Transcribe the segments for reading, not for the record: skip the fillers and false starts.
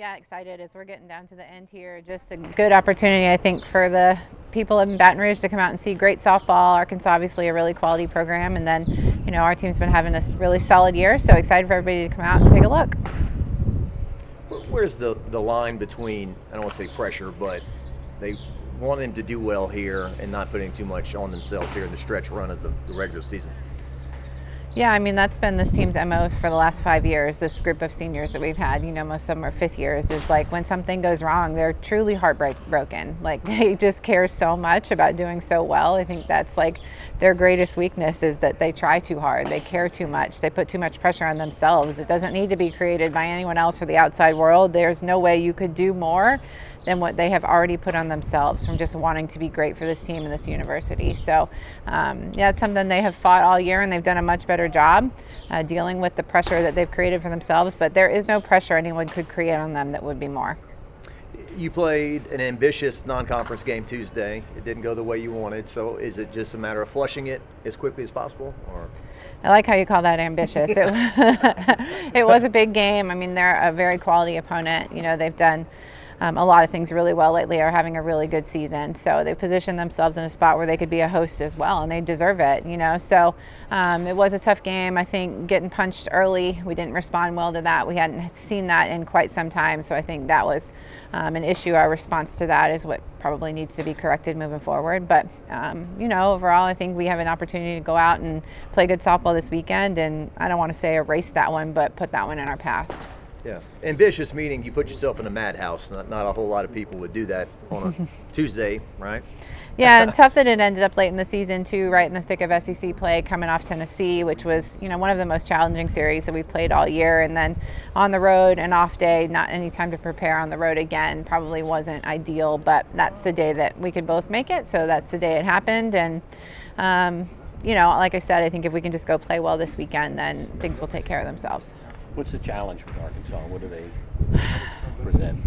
Yeah, excited as we're getting down to the end here. Just a good opportunity, I think, for the people in Baton Rouge to come out and see great softball. Arkansas, obviously, a really quality program. And then, our team's been having this really solid year. So excited for everybody to come out and take a look. Where's the line between, I don't want to say pressure, but they want them to do well here and not putting too much on themselves here in the stretch run of the regular season? Yeah, I mean, that's been this team's MO for the last 5 years, this group of seniors that we've had, most of them are fifth years, is like when something goes wrong, they're truly heartbroken. Like they just care so much about doing so well. I think that's like their greatest weakness is that they try too hard. They care too much. They put too much pressure on themselves. It doesn't need to be created by anyone else or the outside world. There's no way you could do more than what they have already put on themselves from just wanting to be great for this team and this university. So it's something they have fought all year, and they've done a much better job dealing with the pressure that they've created for themselves, but there is no pressure anyone could create on them that would be more. You played an ambitious non-conference game Tuesday. It didn't go the way you wanted, so is it just a matter of flushing it as quickly as possible? Or? I like how you call that ambitious. It was a big game. I mean, they're a very quality opponent. They've done a lot of things really well lately, are having a really good season. So they positioned themselves in a spot where they could be a host as well, and they deserve it, So it was a tough game. I think getting punched early, we didn't respond well to that. We hadn't seen that in quite some time. So I think that was an issue. Our response to that is what probably needs to be corrected moving forward. But, overall, I think we have an opportunity to go out and play good softball this weekend. And I don't want to say erase that one, but put that one in our past. Yeah, ambitious meaning you put yourself in a madhouse. Not a whole lot of people would do that on a Tuesday, right? Yeah, and tough that it ended up late in the season too, right in the thick of SEC play, coming off Tennessee, which was one of the most challenging series that we played all year, and then on the road, an off day, not any time to prepare on the road again, probably wasn't ideal. But that's the day that we could both make it, so that's the day it happened. And like I said, I think if we can just go play well this weekend, then things will take care of themselves. What's the challenge with Arkansas? What do they present?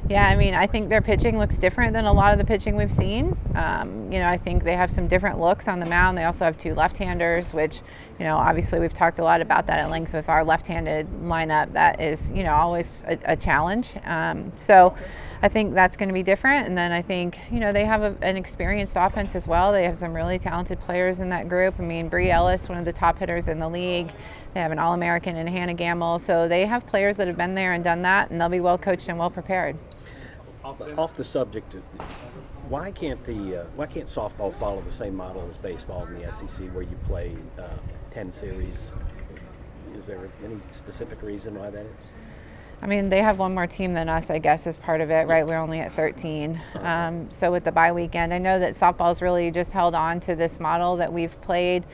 Yeah, I mean, I think their pitching looks different than a lot of the pitching we've seen. I think they have some different looks on the mound. They also have two left-handers, which, obviously we've talked a lot about that at length with our left-handed lineup. That is, always a challenge. So I think that's going to be different. And then I think, they have an experienced offense as well. They have some really talented players in that group. I mean, Bree Ellis, one of the top hitters in the league. They have an All-American in Hannah Gamble. So they have players that have been there and done that, and they'll be well coached and well prepared. Off the subject, why can't softball follow the same model as baseball in the SEC, where you play 10 series? Is there any specific reason why that is? I mean, they have one more team than us, I guess, as part of it, right? We're only at 13. So with the bye weekend, I know that softball's really just held on to this model that we've played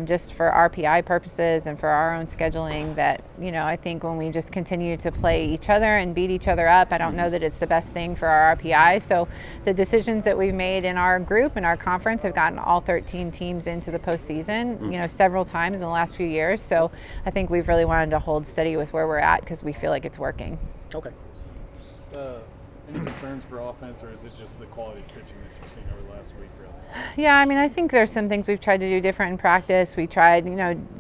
just for RPI purposes and for our own scheduling, that, I think when we just continue to play each other and beat each other up, I don't know that it's the best thing for our RPI. So the decisions that we've made in our group and our conference have gotten all 13 teams into the postseason, several times in the last few years. So I think we've really wanted to hold steady with where we're at because we feel like it's working. Okay. Any concerns for offense, or is it just the quality of pitching that you've seen over the last week, really? Yeah, I mean, I think there's some things we've tried to do different in practice. We tried,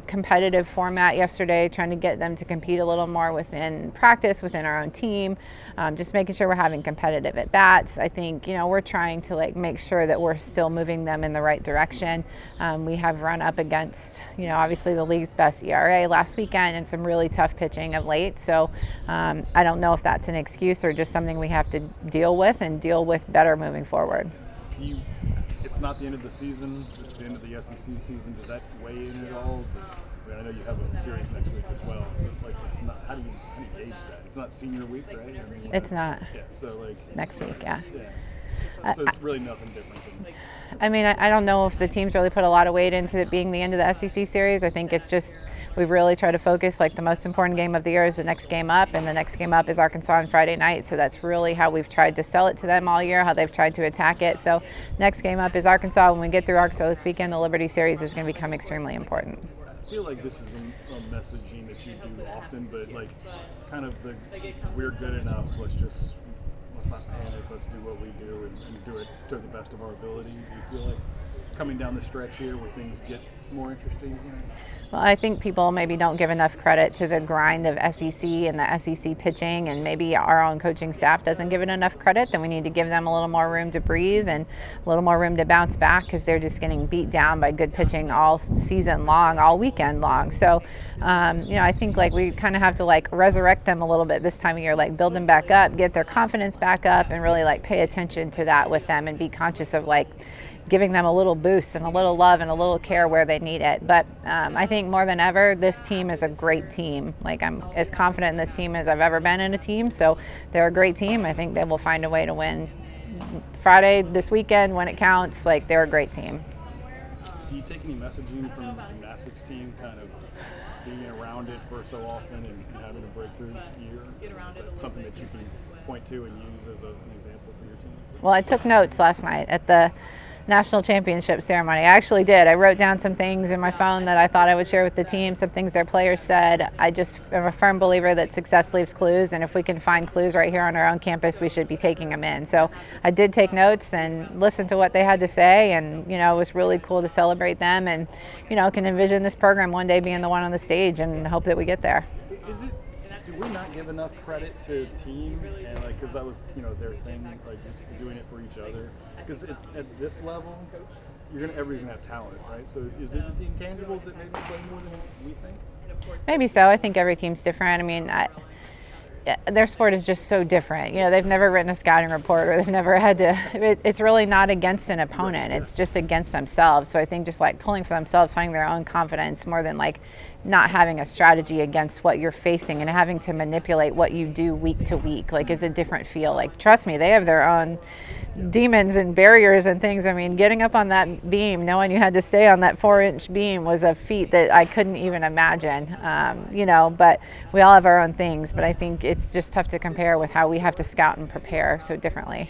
competitive format yesterday, trying to get them to compete a little more within practice, within our own team, just making sure we're having competitive at bats. I think, we're trying to make sure that we're still moving them in the right direction. We have run up against, obviously the league's best ERA last weekend and some really tough pitching of late. So I don't know if that's an excuse or just something we have to deal with and deal with better moving forward. It's not the end of the season, it's the end of the SEC season. Does that weigh in at all? I know you have a series next week as well. So it's not. How do you gauge that? It's not senior week, right? I mean, it's not. Yeah. So next week, yeah. So it's really nothing different than. I mean, I don't know if the teams really put a lot of weight into it being the end of the SEC series. I think it's just we've really tried to focus, the most important game of the year is the next game up, and the next game up is Arkansas on Friday night. So that's really how we've tried to sell it to them all year, how they've tried to attack it. So next game up is Arkansas. When we get through Arkansas this weekend, the Liberty Series is going to become extremely important. I feel like this is a messaging that you do often, but kind of we're good enough. Let's not panic. Let's do what we do and do it to the best of our ability. Do you feel like coming down the stretch here where things get more interesting? Well, I think people maybe don't give enough credit to the grind of SEC and the SEC pitching, and maybe our own coaching staff doesn't give it enough credit. Then we need to give them a little more room to breathe and a little more room to bounce back, because they're just getting beat down by good pitching all season long, all weekend long. So, I think like we kind of have to like resurrect them a little bit this time of year, like build them back up, get their confidence back up, and really like pay attention to that with them and be conscious of like giving them a little boost and a little love and a little care where they need it. But I think more than ever, this team is a great team. Like, I'm as confident in this team as I've ever been in a team. So they're a great team. I think they will find a way to win Friday, this weekend, when it counts. Like, they're a great team. Do you take any messaging from the gymnastics team, kind of being around it for so often and having a breakthrough year? Is that something that you can point to and use as an example for your team? Well, I took notes last night at the national championship ceremony. I actually did. I wrote down some things in my phone that I thought I would share with the team, some things their players said. I just am a firm believer that success leaves clues, and if we can find clues right here on our own campus, we should be taking them in. So I did take notes and listen to what they had to say, and it was really cool to celebrate them, and can envision this program one day being the one on the stage, and hope that we get there. Do we not give enough credit to team, and because that was their thing, like just doing it for each other? Because at this level, everybody's gonna have talent, right? So is it the intangibles that maybe play more than we think? Maybe so. I think every team's different. I mean, their sport is just so different. They've never written a scouting report, or they've never had to. It's really not against an opponent. It's just against themselves. So I think just like pulling for themselves, finding their own confidence, more than like not having a strategy against what you're facing and having to manipulate what you do week to week, like, is a different feel. Like, trust me, they have their own demons and barriers and things. I mean, getting up on that beam, knowing you had to stay on that 4-inch beam, was a feat that I couldn't even imagine. But we all have our own things. But I think it's just tough to compare with how we have to scout and prepare so differently.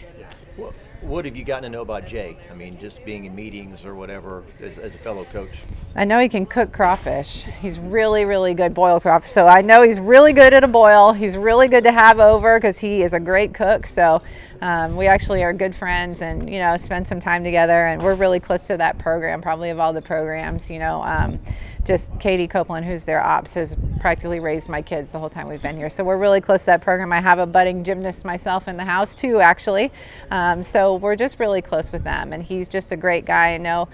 What have you gotten to know about Jake? I mean, just being in meetings or whatever as a fellow coach. I know he can cook crawfish. He's really, really good boiled crawfish. So I know he's really good at a boil. He's really good to have over because he is a great cook. So we actually are good friends and, spend some time together. And we're really close to that program, probably of all the programs, just Katie Copeland, who's their ops, has practically raised my kids the whole time we've been here. So we're really close to that program. I have a budding gymnast myself in the house too, actually. So we're just really close with them. And he's just a great guy. I know,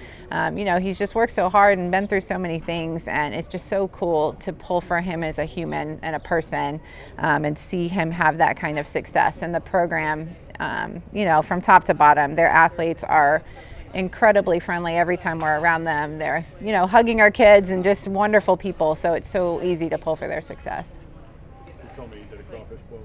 he's just worked so hard and been through so many things. And it's just so cool to pull for him as a human and a person, and see him have that kind of success. And the program, from top to bottom, their athletes are incredibly friendly every time we're around them. They're, hugging our kids and just wonderful people. So it's so easy to pull for their success. You told me you did a crawfish boil.